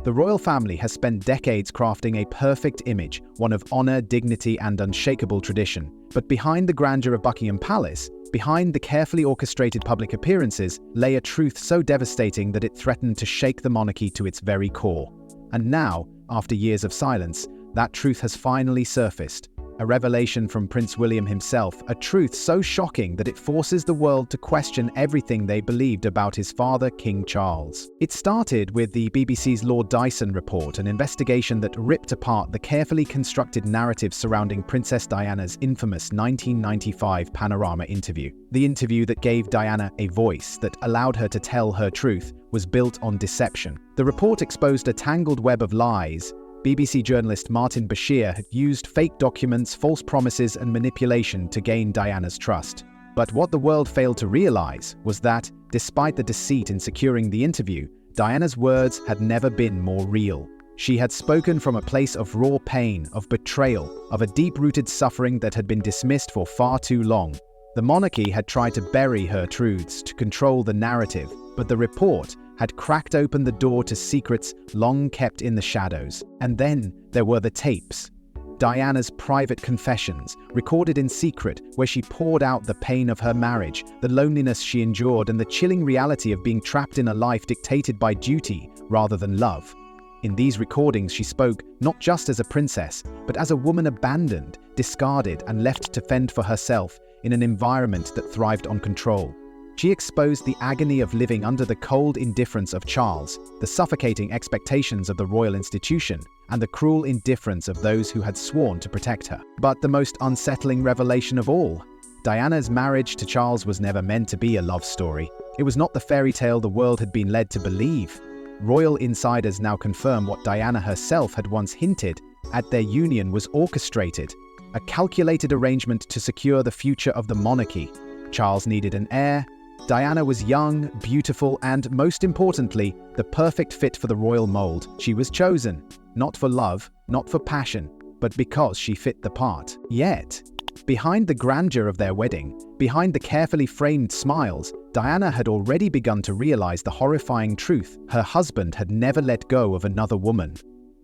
The royal family has spent decades crafting a perfect image, one of honor, dignity, and unshakable tradition. But behind the grandeur of Buckingham Palace, behind the carefully orchestrated public appearances, lay a truth so devastating that it threatened to shake the monarchy to its very core. And now, after years of silence, that truth has finally surfaced. A revelation from Prince William himself, a truth so shocking that it forces the world to question everything they believed about his father, King Charles. It started with the BBC's Lord Dyson report, an investigation that ripped apart the carefully constructed narrative surrounding Princess Diana's infamous 1995 Panorama interview. The interview that gave Diana a voice, that allowed her to tell her truth, was built on deception. The report exposed a tangled web of lies. BBC journalist Martin Bashir had used fake documents, false promises, and manipulation to gain Diana's trust. But what the world failed to realize was that, despite the deceit in securing the interview, Diana's words had never been more real. She had spoken from a place of raw pain, of betrayal, of a deep-rooted suffering that had been dismissed for far too long. The monarchy had tried to bury her truths, to control the narrative, but the report had cracked open the door to secrets long kept in the shadows. And then there were the tapes. Diana's private confessions, recorded in secret, where she poured out the pain of her marriage, the loneliness she endured, and the chilling reality of being trapped in a life dictated by duty rather than love. In these recordings, she spoke not just as a princess, but as a woman abandoned, discarded, and left to fend for herself in an environment that thrived on control. She exposed the agony of living under the cold indifference of Charles, the suffocating expectations of the royal institution, and the cruel indifference of those who had sworn to protect her. But the most unsettling revelation of all, Diana's marriage to Charles was never meant to be a love story. It was not the fairy tale the world had been led to believe. Royal insiders now confirm what Diana herself had once hinted at: their union was orchestrated, a calculated arrangement to secure the future of the monarchy. Charles needed an heir. Diana was young, beautiful, and, most importantly, the perfect fit for the royal mold. She was chosen, not for love, not for passion, but because she fit the part. Yet, behind the grandeur of their wedding, behind the carefully framed smiles, Diana had already begun to realize the horrifying truth: her husband had never let go of another woman.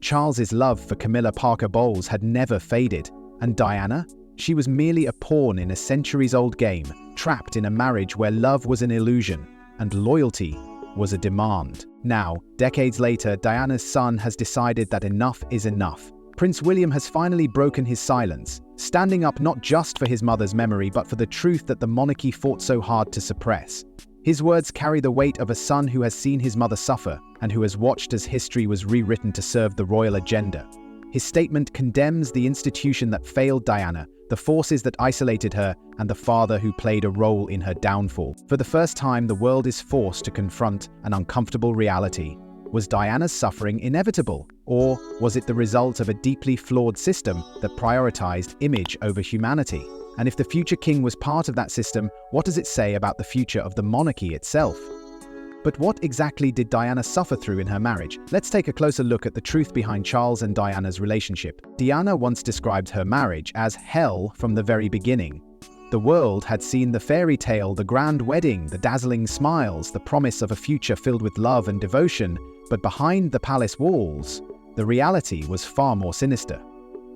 Charles's love for Camilla Parker Bowles had never faded, and Diana? She was merely a pawn in a centuries-old game, trapped in a marriage where love was an illusion and loyalty was a demand. Now, decades later, Diana's son has decided that enough is enough. Prince William has finally broken his silence, standing up not just for his mother's memory but for the truth that the monarchy fought so hard to suppress. His words carry the weight of a son who has seen his mother suffer and who has watched as history was rewritten to serve the royal agenda. His statement condemns the institution that failed Diana, the forces that isolated her, and the father who played a role in her downfall. For the first time, the world is forced to confront an uncomfortable reality. Was Diana's suffering inevitable? Or was it the result of a deeply flawed system that prioritized image over humanity? And if the future king was part of that system, what does it say about the future of the monarchy itself? But what exactly did Diana suffer through in her marriage? Let's take a closer look at the truth behind Charles and Diana's relationship. Diana once described her marriage as hell from the very beginning. The world had seen the fairy tale, the grand wedding, the dazzling smiles, the promise of a future filled with love and devotion, but behind the palace walls, the reality was far more sinister.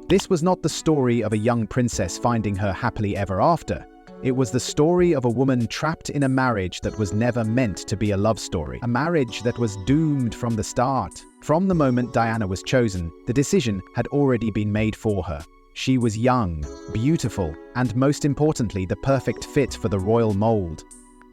This was not the story of a young princess finding her happily ever after. It was the story of a woman trapped in a marriage that was never meant to be a love story, a marriage that was doomed from the start. From the moment Diana was chosen, the decision had already been made for her. She was young, beautiful, and most importantly, the perfect fit for the royal mold.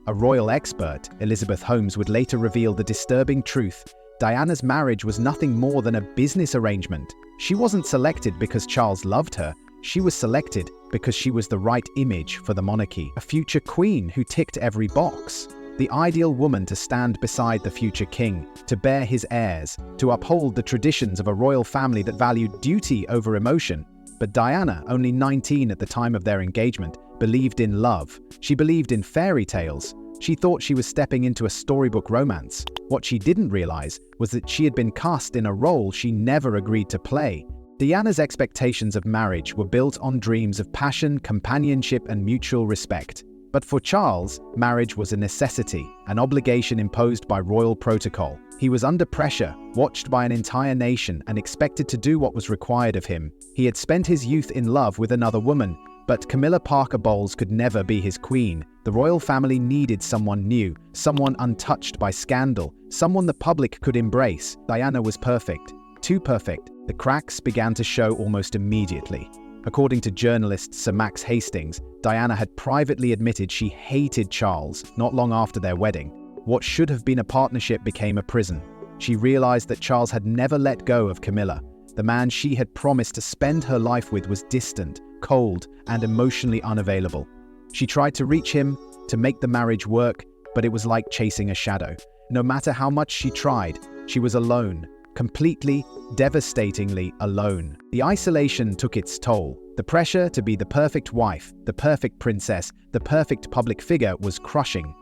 A royal expert, Elizabeth Holmes, would later reveal the disturbing truth: Diana's marriage was nothing more than a business arrangement. She wasn't selected because Charles loved her. She was selected because she was the right image for the monarchy, a future queen who ticked every box, the ideal woman to stand beside the future king, to bear his heirs, to uphold the traditions of a royal family that valued duty over emotion. But Diana, only 19 at the time of their engagement, believed in love. She believed in fairy tales. She thought she was stepping into a storybook romance. What she didn't realize was that she had been cast in a role she never agreed to play. Diana's expectations of marriage were built on dreams of passion, companionship, and mutual respect. But for Charles, marriage was a necessity, an obligation imposed by royal protocol. He was under pressure, watched by an entire nation, and expected to do what was required of him. He had spent his youth in love with another woman, but Camilla Parker Bowles could never be his queen. The royal family needed someone new, someone untouched by scandal, someone the public could embrace. Diana was perfect. Too perfect. The cracks began to show almost immediately. According to journalist Sir Max Hastings, Diana had privately admitted she hated Charles not long after their wedding. What should have been a partnership became a prison. She realized that Charles had never let go of Camilla. The man she had promised to spend her life with was distant, cold, and emotionally unavailable. She tried to reach him, to make the marriage work, but it was like chasing a shadow. No matter how much she tried, she was alone. Completely, devastatingly alone. The isolation took its toll. The pressure to be the perfect wife, the perfect princess, the perfect public figure was crushing.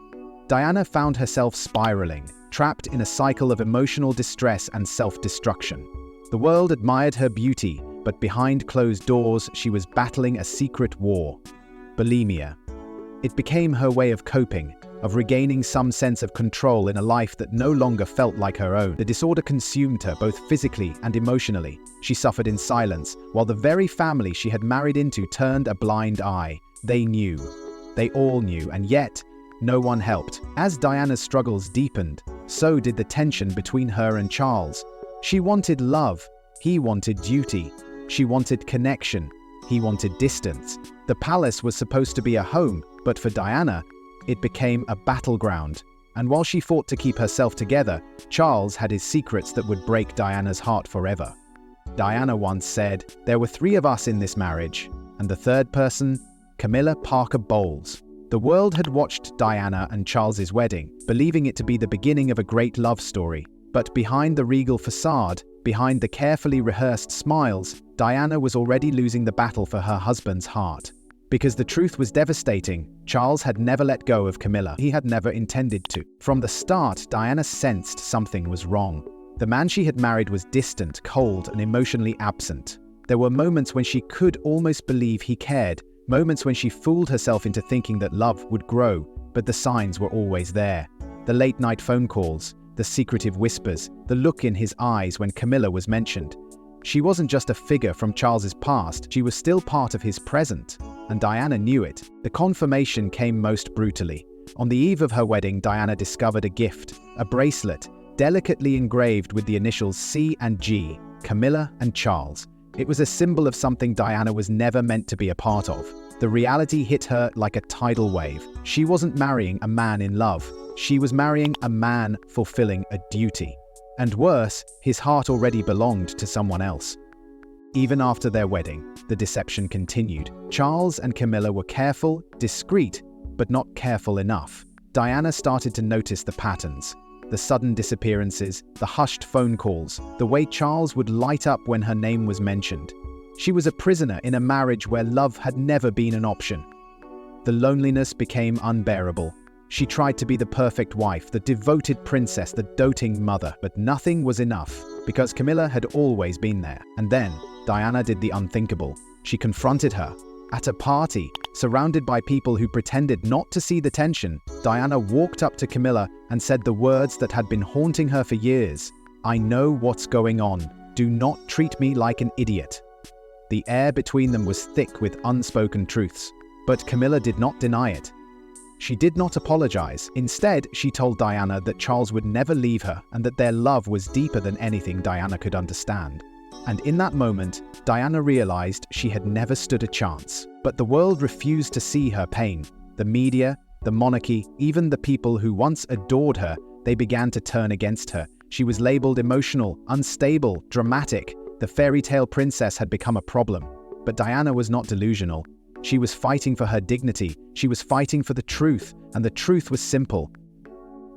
Diana found herself spiraling, trapped in a cycle of emotional distress and self-destruction. The world admired her beauty, but behind closed doors she was battling a secret war. Bulimia. It became her way of coping, of regaining some sense of control in a life that no longer felt like her own. The disorder consumed her both physically and emotionally. She suffered in silence, while the very family she had married into turned a blind eye. They knew. They all knew, and yet, no one helped. As Diana's struggles deepened, so did the tension between her and Charles. She wanted love. He wanted duty. She wanted connection. He wanted distance. The palace was supposed to be a home, but for Diana, it became a battleground. And while she fought to keep herself together, Charles had his secrets that would break Diana's heart forever. Diana once said, "There were 3 of us in this marriage, and the third person, Camilla Parker Bowles." The world had watched Diana and Charles's wedding, believing it to be the beginning of a great love story. But behind the regal facade, behind the carefully rehearsed smiles, Diana was already losing the battle for her husband's heart. Because the truth was devastating, Charles had never let go of Camilla. He had never intended to. From the start, Diana sensed something was wrong. The man she had married was distant, cold, and emotionally absent. There were moments when she could almost believe he cared, moments when she fooled herself into thinking that love would grow, but the signs were always there. The late-night phone calls, the secretive whispers, the look in his eyes when Camilla was mentioned. She wasn't just a figure from Charles's past, she was still part of his present. And Diana knew it. The confirmation came most brutally. On the eve of her wedding, Diana discovered a gift, a bracelet, delicately engraved with the initials C and G, Camilla and Charles. It was a symbol of something Diana was never meant to be a part of. The reality hit her like a tidal wave. She wasn't marrying a man in love. She was marrying a man fulfilling a duty. And worse, his heart already belonged to someone else. Even after their wedding, the deception continued. Charles and Camilla were careful, discreet, but not careful enough. Diana started to notice the patterns. The sudden disappearances, the hushed phone calls, the way Charles would light up when her name was mentioned. She was a prisoner in a marriage where love had never been an option. The loneliness became unbearable. She tried to be the perfect wife, the devoted princess, the doting mother, but nothing was enough, because Camilla had always been there. And then, Diana did the unthinkable. She confronted her. At a party, surrounded by people who pretended not to see the tension, Diana walked up to Camilla and said the words that had been haunting her for years. "I know what's going on. Do not treat me like an idiot." The air between them was thick with unspoken truths, but Camilla did not deny it. She did not apologize. Instead, she told Diana that Charles would never leave her and that their love was deeper than anything Diana could understand. And in that moment, Diana realized she had never stood a chance. But the world refused to see her pain. The media, the monarchy, even the people who once adored her, they began to turn against her. She was labeled emotional, unstable, dramatic. The fairy tale princess had become a problem. But Diana was not delusional. She was fighting for her dignity. She was fighting for the truth, and the truth was simple.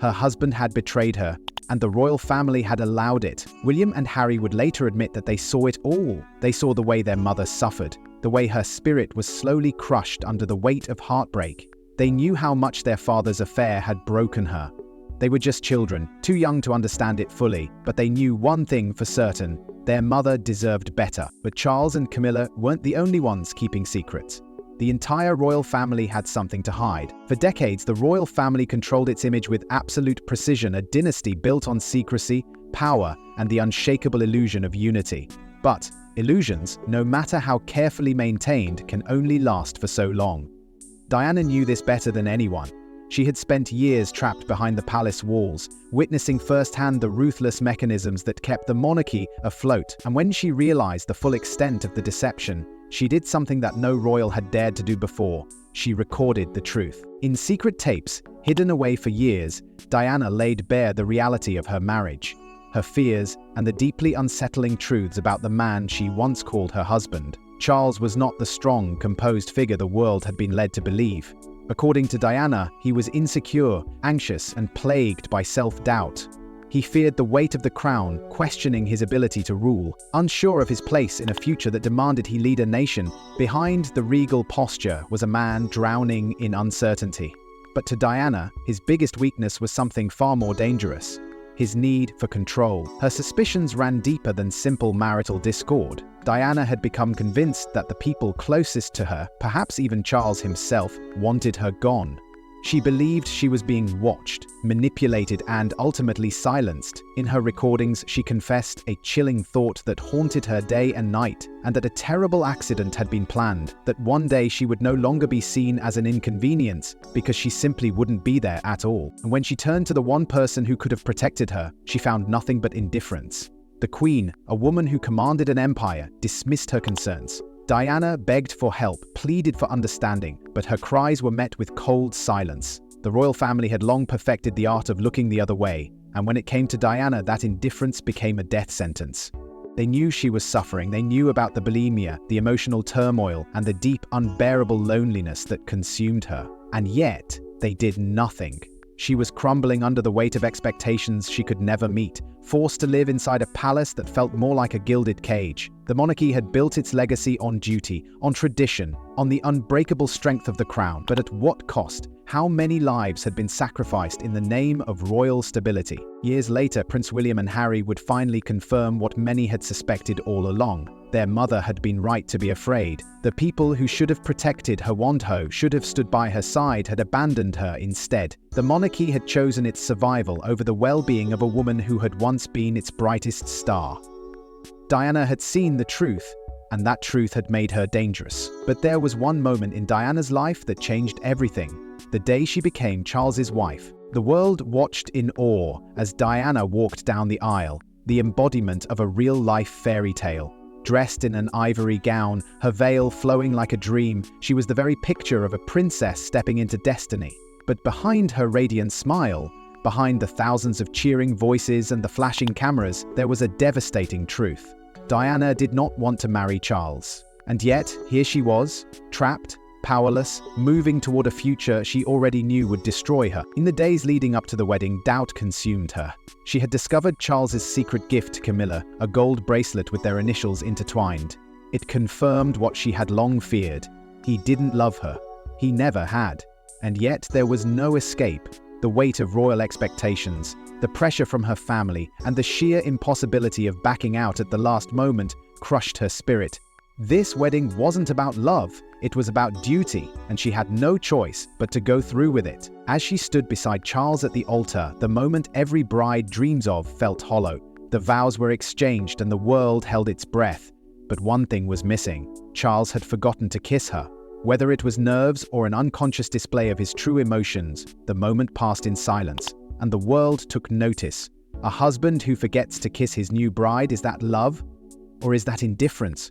Her husband had betrayed her, and the royal family had allowed it. William and Harry would later admit that they saw it all. They saw the way their mother suffered, the way her spirit was slowly crushed under the weight of heartbreak. They knew how much their father's affair had broken her. They were just children, too young to understand it fully, but they knew one thing for certain: their mother deserved better. But Charles and Camilla weren't the only ones keeping secrets. The entire royal family had something to hide. For decades, the royal family controlled its image with absolute precision, a dynasty built on secrecy, power, and the unshakable illusion of unity. But illusions, no matter how carefully maintained, can only last for so long. Diana knew this better than anyone. She had spent years trapped behind the palace walls, witnessing firsthand the ruthless mechanisms that kept the monarchy afloat. And when she realized the full extent of the deception, she did something that no royal had dared to do before. She recorded the truth. In secret tapes, hidden away for years, Diana laid bare the reality of her marriage, her fears, and the deeply unsettling truths about the man she once called her husband. Charles was not the strong, composed figure the world had been led to believe. According to Diana, he was insecure, anxious, and plagued by self-doubt. He feared the weight of the crown, questioning his ability to rule, unsure of his place in a future that demanded he lead a nation. Behind the regal posture was a man drowning in uncertainty. But to Diana, his biggest weakness was something far more dangerous: his need for control. Her suspicions ran deeper than simple marital discord. Diana had become convinced that the people closest to her, perhaps even Charles himself, wanted her gone. She believed she was being watched, manipulated, and ultimately silenced. In her recordings, she confessed a chilling thought that haunted her day and night, and that a terrible accident had been planned, that one day she would no longer be seen as an inconvenience because she simply wouldn't be there at all. And when she turned to the one person who could have protected her, she found nothing but indifference. The Queen, a woman who commanded an empire, dismissed her concerns. Diana begged for help, pleaded for understanding, but her cries were met with cold silence. The royal family had long perfected the art of looking the other way, and when it came to Diana, that indifference became a death sentence. They knew she was suffering, they knew about the bulimia, the emotional turmoil, and the deep, unbearable loneliness that consumed her. And yet, they did nothing. She was crumbling under the weight of expectations she could never meet, forced to live inside a palace that felt more like a gilded cage. The monarchy had built its legacy on duty, on tradition, on the unbreakable strength of the crown. But at what cost? How many lives had been sacrificed in the name of royal stability? Years later, Prince William and Harry would finally confirm what many had suspected all along. Their mother had been right to be afraid. The people who should have protected her Wandho, should have stood by her side, had abandoned her instead. The monarchy had chosen its survival over the well-being of a woman who had once been its brightest star. Diana had seen the truth, and that truth had made her dangerous. But there was one moment in Diana's life that changed everything. The day she became Charles's wife. The world watched in awe as Diana walked down the aisle, the embodiment of a real-life fairy tale. Dressed in an ivory gown, her veil flowing like a dream, she was the very picture of a princess stepping into destiny. But behind her radiant smile, behind the thousands of cheering voices and the flashing cameras, there was a devastating truth. Diana did not want to marry Charles. And yet, here she was, trapped, powerless, moving toward a future she already knew would destroy her. In the days leading up to the wedding, doubt consumed her. She had discovered Charles's secret gift to Camilla, a gold bracelet with their initials intertwined. It confirmed what she had long feared. He didn't love her. He never had. And yet there was no escape. The weight of royal expectations, the pressure from her family, and the sheer impossibility of backing out at the last moment crushed her spirit. This wedding wasn't about love, it was about duty, and she had no choice but to go through with it. As she stood beside Charles at the altar, the moment every bride dreams of felt hollow. The vows were exchanged and the world held its breath. But one thing was missing. Charles had forgotten to kiss her. Whether it was nerves or an unconscious display of his true emotions, the moment passed in silence, and the world took notice. A husband who forgets to kiss his new bride, is that love? Or is that indifference?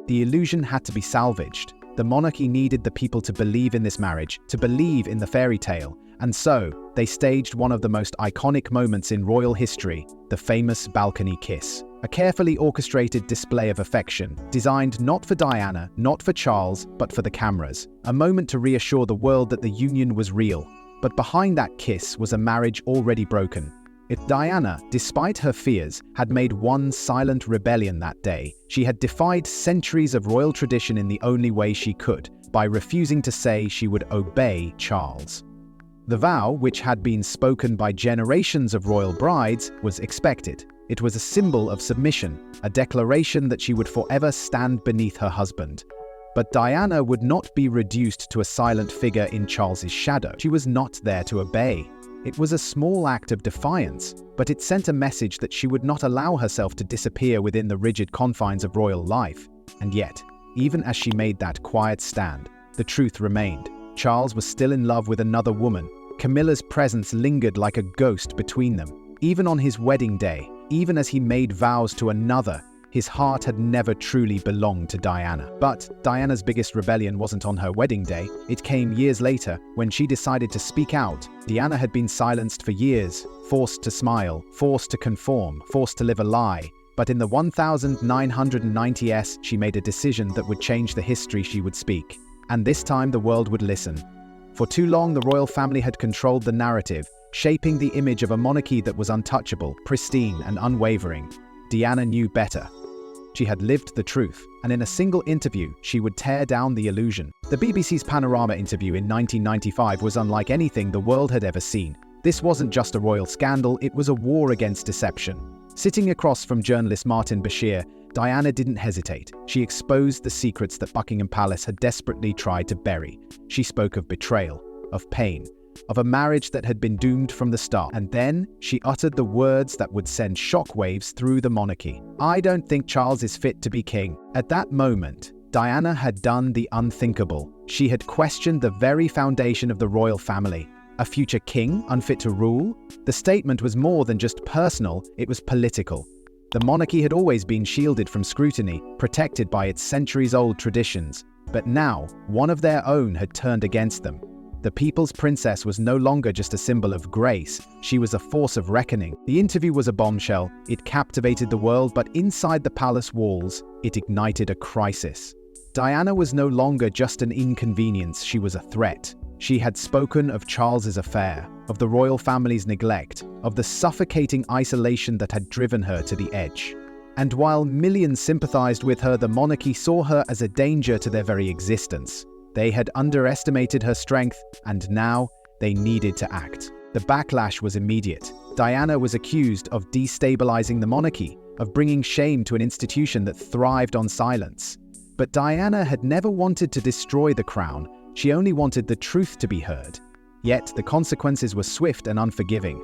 The illusion had to be salvaged. The monarchy needed the people to believe in this marriage, to believe in the fairy tale, and so they staged one of the most iconic moments in royal history, the famous balcony kiss. A carefully orchestrated display of affection, designed not for Diana, not for Charles, but for the cameras. A moment to reassure the world that the union was real. But behind that kiss was a marriage already broken. If Diana, despite her fears, had made one silent rebellion that day, she had defied centuries of royal tradition in the only way she could, by refusing to say she would obey Charles. The vow, which had been spoken by generations of royal brides, was expected. It was a symbol of submission, a declaration that she would forever stand beneath her husband. But Diana would not be reduced to a silent figure in Charles's shadow. She was not there to obey. It was a small act of defiance, but it sent a message that she would not allow herself to disappear within the rigid confines of royal life. And yet, even as she made that quiet stand, the truth remained. Charles was still in love with another woman. Camilla's presence lingered like a ghost between them. Even on his wedding day, even as he made vows to another, his heart had never truly belonged to Diana. But Diana's biggest rebellion wasn't on her wedding day. It came years later, when she decided to speak out. Diana had been silenced for years, forced to smile, forced to conform, forced to live a lie. But in the 1990s, she made a decision that would change the history she would speak. And this time the world would listen. For too long, the royal family had controlled the narrative, shaping the image of a monarchy that was untouchable, pristine, and unwavering. Diana knew better. She had lived the truth, and in a single interview, she would tear down the illusion. The BBC's Panorama interview in 1995 was unlike anything the world had ever seen. This wasn't just a royal scandal, it was a war against deception. Sitting across from journalist Martin Bashir, Diana didn't hesitate. She exposed the secrets that Buckingham Palace had desperately tried to bury. She spoke of betrayal, of pain, of a marriage that had been doomed from the start. And then she uttered the words that would send shockwaves through the monarchy. "I don't think Charles is fit to be king." At that moment, Diana had done the unthinkable. She had questioned the very foundation of the royal family. A future king unfit to rule? The statement was more than just personal, it was political. The monarchy had always been shielded from scrutiny, protected by its centuries-old traditions. But now, one of their own had turned against them. The people's princess was no longer just a symbol of grace, she was a force of reckoning. The interview was a bombshell, it captivated the world, but inside the palace walls, it ignited a crisis. Diana was no longer just an inconvenience, she was a threat. She had spoken of Charles's affair, of the royal family's neglect, of the suffocating isolation that had driven her to the edge. And while millions sympathized with her, the monarchy saw her as a danger to their very existence. They had underestimated her strength, and now they needed to act. The backlash was immediate. Diana was accused of destabilizing the monarchy, of bringing shame to an institution that thrived on silence. But Diana had never wanted to destroy the crown, she only wanted the truth to be heard. Yet the consequences were swift and unforgiving.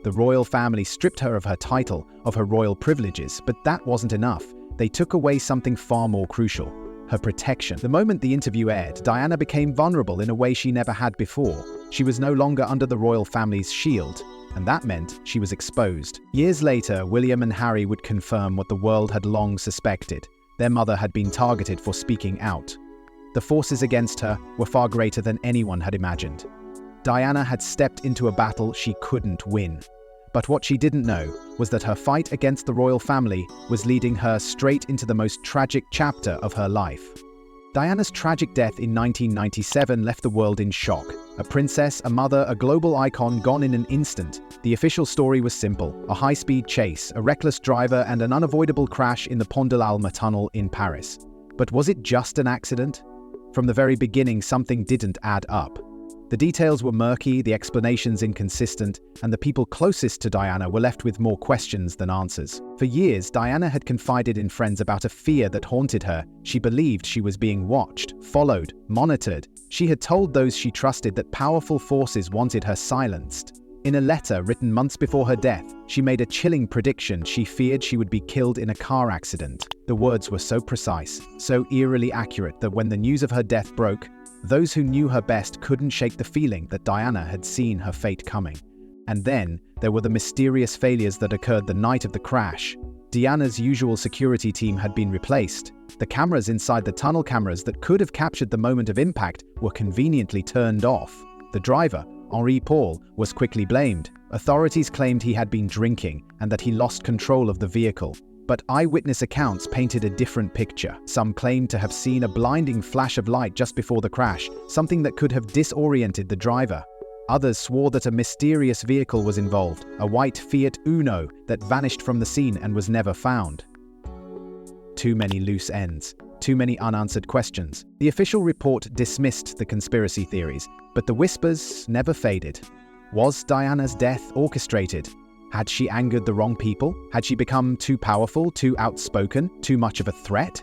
The royal family stripped her of her title, of her royal privileges, but that wasn't enough. They took away something far more crucial: her protection. The moment the interview aired, Diana became vulnerable in a way she never had before. She was no longer under the royal family's shield, and that meant she was exposed. Years later, William and Harry would confirm what the world had long suspected. Their mother had been targeted for speaking out. The forces against her were far greater than anyone had imagined. Diana had stepped into a battle she couldn't win. But what she didn't know was that her fight against the royal family was leading her straight into the most tragic chapter of her life. Diana's tragic death in 1997 left the world in shock. A princess, a mother, a global icon gone in an instant. The official story was simple: a high-speed chase, a reckless driver, and an unavoidable crash in the Pont de l'Alma tunnel in Paris. But was it just an accident? From the very beginning, something didn't add up. The details were murky, the explanations inconsistent, and the people closest to Diana were left with more questions than answers. For years, Diana had confided in friends about a fear that haunted her. She believed she was being watched, followed, monitored. She had told those she trusted that powerful forces wanted her silenced. In a letter written months before her death, she made a chilling prediction: she feared she would be killed in a car accident. The words were so precise, so eerily accurate that when the news of her death broke, those who knew her best couldn't shake the feeling that Diana had seen her fate coming. And then, there were the mysterious failures that occurred the night of the crash. Diana's usual security team had been replaced. The cameras inside the tunnel, cameras that could have captured the moment of impact, were conveniently turned off. The driver, Henri Paul, was quickly blamed. Authorities claimed he had been drinking and that he lost control of the vehicle. But eyewitness accounts painted a different picture. Some claimed to have seen a blinding flash of light just before the crash, something that could have disoriented the driver. Others swore that a mysterious vehicle was involved, a white Fiat Uno that vanished from the scene and was never found. Too many loose ends. Too many unanswered questions. The official report dismissed the conspiracy theories, but the whispers never faded. Was Diana's death orchestrated? Had she angered the wrong people? Had she become too powerful, too outspoken, too much of a threat?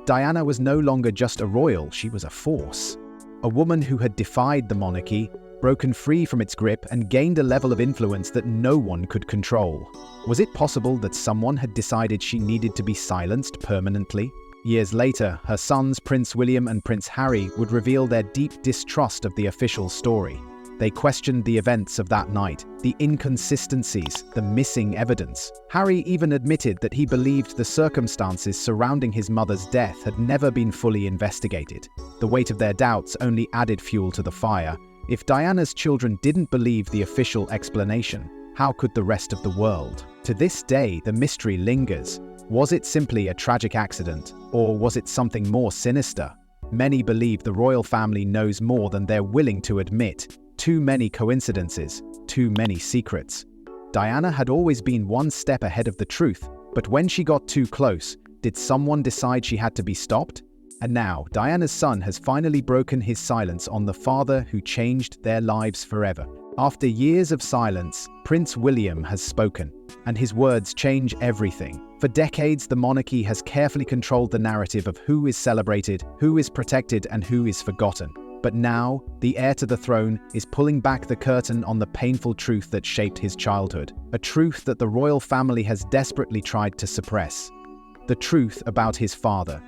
Diana was no longer just a royal, she was a force. A woman who had defied the monarchy, broken free from its grip, and gained a level of influence that no one could control. Was it possible that someone had decided she needed to be silenced permanently? Years later, her sons Prince William and Prince Harry would reveal their deep distrust of the official story. They questioned the events of that night, the inconsistencies, the missing evidence. Harry even admitted that he believed the circumstances surrounding his mother's death had never been fully investigated. The weight of their doubts only added fuel to the fire. If Diana's children didn't believe the official explanation, how could the rest of the world? To this day, the mystery lingers. Was it simply a tragic accident, or was it something more sinister? Many believe the royal family knows more than they're willing to admit. Too many coincidences, too many secrets. Diana had always been one step ahead of the truth, but when she got too close, did someone decide she had to be stopped? And now, Diana's son has finally broken his silence on the father who changed their lives forever. After years of silence, Prince William has spoken, and his words change everything. For decades, the monarchy has carefully controlled the narrative of who is celebrated, who is protected, and who is forgotten. But now, the heir to the throne is pulling back the curtain on the painful truth that shaped his childhood, a truth that the royal family has desperately tried to suppress. The truth about his father,